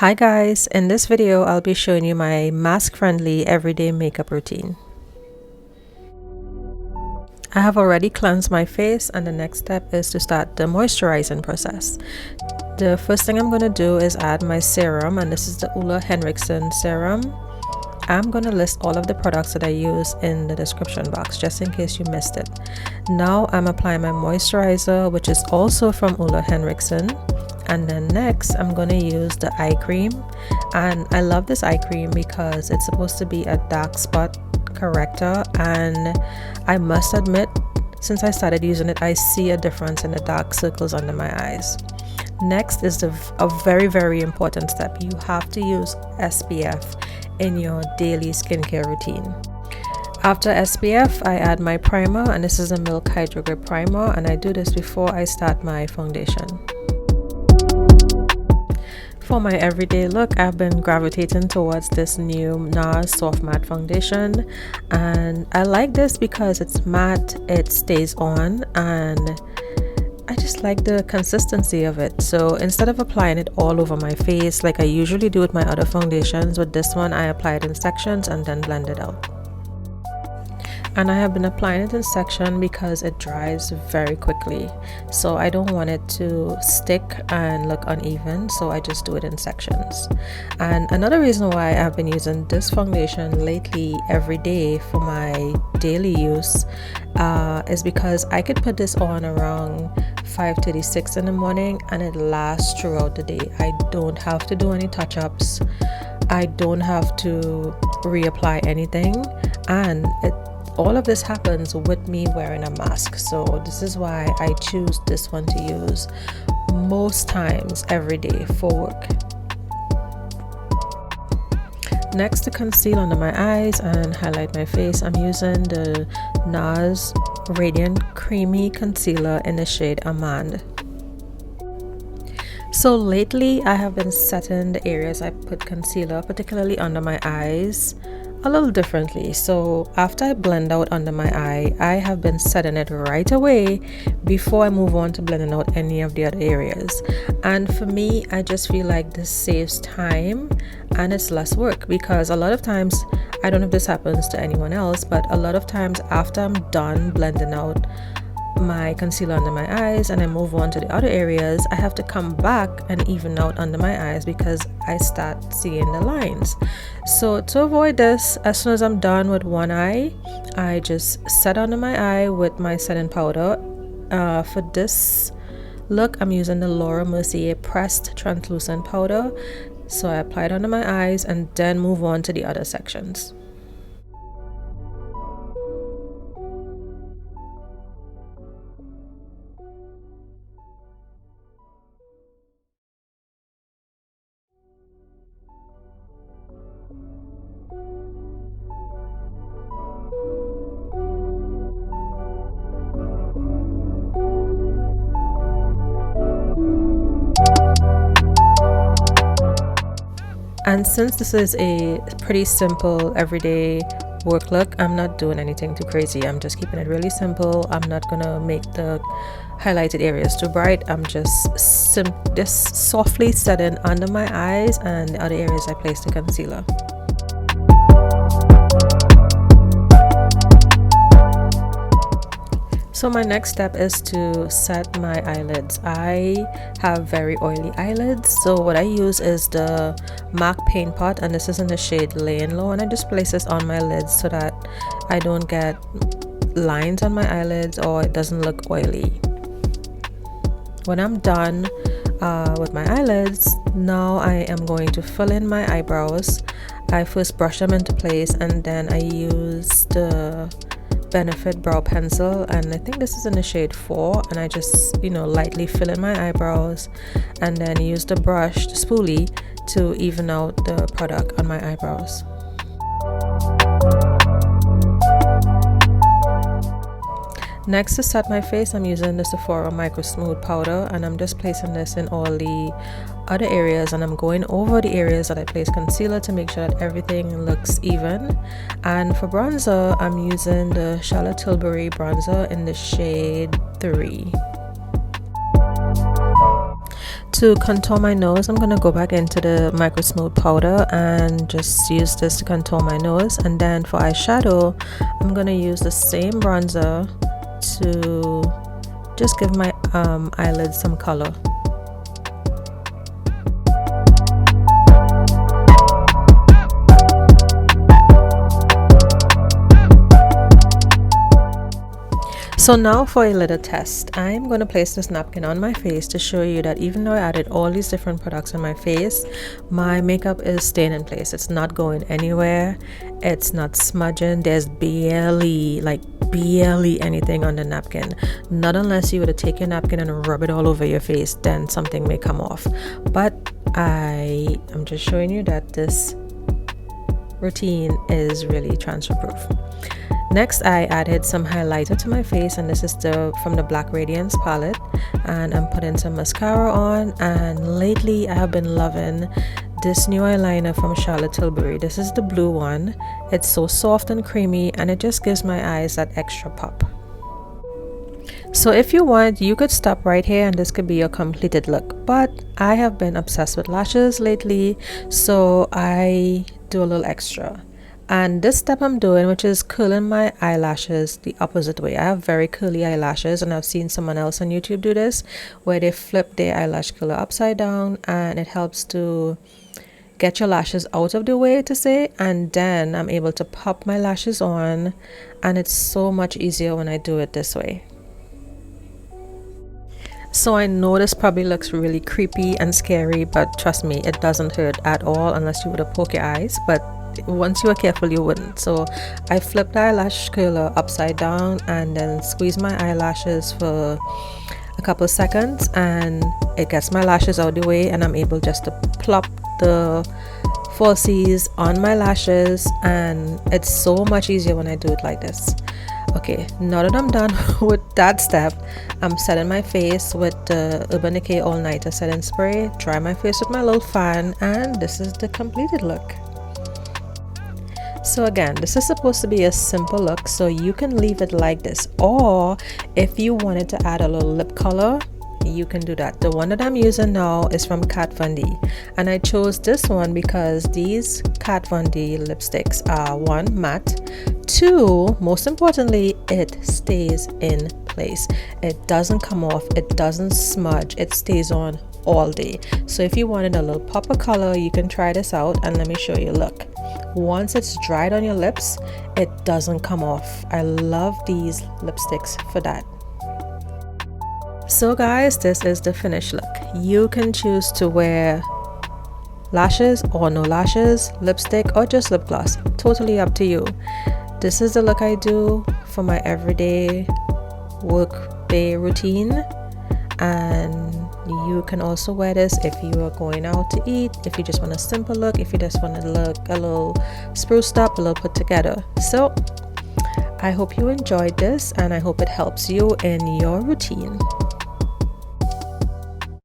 Hi guys, in this video I'll be showing you my mask-friendly everyday makeup routine. I have already cleansed my face and the next step is to start the moisturizing process. The first thing I'm going to do is add my serum, and this is the Henriksen serum. I'm going to list all of the products that I use in the description box just in case you missed it. Now I'm applying my moisturizer, which is also from Henriksen. And then next I'm going to use the eye cream, and I love this eye cream because it's supposed to be a dark spot corrector, and I must admit, since I started using it, I see a difference in the dark circles under my eyes. Next is a very important step. You have to use SPF in your daily skincare routine. After SPF, I add my primer, and this is a Milk Hydro Grip primer, and I do this before I start my foundation. For my everyday look, I've been gravitating towards this new NARS Soft Matte Foundation, and I like this because it's matte, it stays on, and I just like the consistency of it. So instead of applying it all over my face like I usually do with my other foundations, with this one I apply it in sections and then blend it out. And I have been applying it in section because it dries very quickly, so I don't want it to stick and look uneven, so I just do it in sections. And another reason why I've been using this foundation lately every day for my daily use is because I could put this on around 5:36 in the morning and it lasts throughout the day. I don't have to do any touch-ups, I don't have to reapply anything, and all of this happens with me wearing a mask. So this is why I choose this one to use most times every day for work. Next, to conceal under my eyes and highlight my face, I'm using the NARS Radiant Creamy Concealer in the shade Armande. So lately I have been setting the areas I put concealer, particularly under my eyes, a little differently. So after I blend out under my eye, I have been setting it right away before I move on to blending out any of the other areas. And for me, I just feel like this saves time and it's less work, because a lot of times, I don't know if this happens to anyone else, but a lot of times after I'm done blending out my concealer under my eyes and I move on to the other areas, I have to come back and even out under my eyes because I start seeing the lines. So to avoid this, as soon as I'm done with one eye, I just set under my eye with my setting powder. For this look, I'm using the Mercier Pressed Translucent Powder. So I apply it under my eyes and then move on to the other sections. And since this is a pretty simple everyday work look, I'm not doing anything too crazy. I'm just keeping it really simple. I'm not gonna make the highlighted areas too bright. I'm just softly setting under my eyes, and the other areas I place the concealer. So my next step is to set my eyelids. I have very oily eyelids, so what I use is the MAC Paint Pot, and this is in the shade Laying Low, and I just place this on my lids so that I don't get lines on my eyelids or it doesn't look oily. When I'm done with my eyelids, now I am going to fill in my eyebrows. I first brush them into place and then I use the Benefit brow pencil, and I think this is in the shade 4, and I just lightly fill in my eyebrows and then use the brush, the spoolie, to even out the product on my eyebrows. Next, to set my face, I'm using the Sephora Microsmooth powder, and I'm just placing this in all the other areas, and I'm going over the areas that I place concealer to make sure that everything looks even. And for bronzer, I'm using the Charlotte Tilbury bronzer in the shade 3. To contour my nose, I'm going to go back into the Microsmooth powder and just use this to contour my nose. And then for eyeshadow, I'm going to use the same bronzer to just give my eyelids some color. So now for a little test. I'm going to place this napkin on my face to show you that even though I added all these different products on my face, my makeup is staying in place. It's not going anywhere. It's not smudging. There's barely anything on the napkin. Not unless you were to take your napkin and rub it all over your face, then something may come off. But I am just showing you that this routine is really transfer proof. Next, I added some highlighter to my face, and this is from the Black Radiance palette, and I'm putting some mascara on. And lately I have been loving this new eyeliner from Tilbury. This is the blue one. It's so soft and creamy, and it just gives my eyes that extra pop. So if you want, you could stop right here and this could be your completed look, but I have been obsessed with lashes lately, so I do a little extra. And this step I'm doing, which is curling my eyelashes the opposite way. I have very curly eyelashes, and I've seen someone else on YouTube do this, where they flip their eyelash curler upside down, and it helps to get your lashes out of the way, to say, and then I'm able to pop my lashes on, and it's so much easier when I do it this way. So I know this probably looks really creepy and scary, but trust me, it doesn't hurt at all unless you were to poke your eyes, but once you are careful you wouldn't. So I flip the eyelash curler upside down and then squeeze my eyelashes for a couple seconds, and it gets my lashes out of the way, and I'm able just to plop the falsies on my lashes, and it's so much easier when I do it like this. Okay, now that I'm done with that step, I'm setting my face with the Urban Decay All Nighter setting spray, dry my face with my little fan, and this is the completed look. So again, this is supposed to be a simple look, so you can leave it like this, or if you wanted to add a little lip color, you can do that. The one that I'm using now is from Kat Von D, and I chose this one because these Kat Von D lipsticks are 1, matte, 2, most importantly, it stays in place. It doesn't come off, it doesn't smudge, it stays on all day. So if you wanted a little pop of color, you can try this out, and let me show you. Look, once it's dried on your lips, it doesn't come off. I love these lipsticks for that. So guys, this is the finished look. You can choose to wear lashes or no lashes, lipstick or just lip gloss, totally up to you. This is the look I do for my everyday work day routine, and you can also wear this if you are going out to eat, if you just want a simple look, if you just want to look a little spruced up, a little put together. So I hope you enjoyed this, and I hope it helps you in your routine.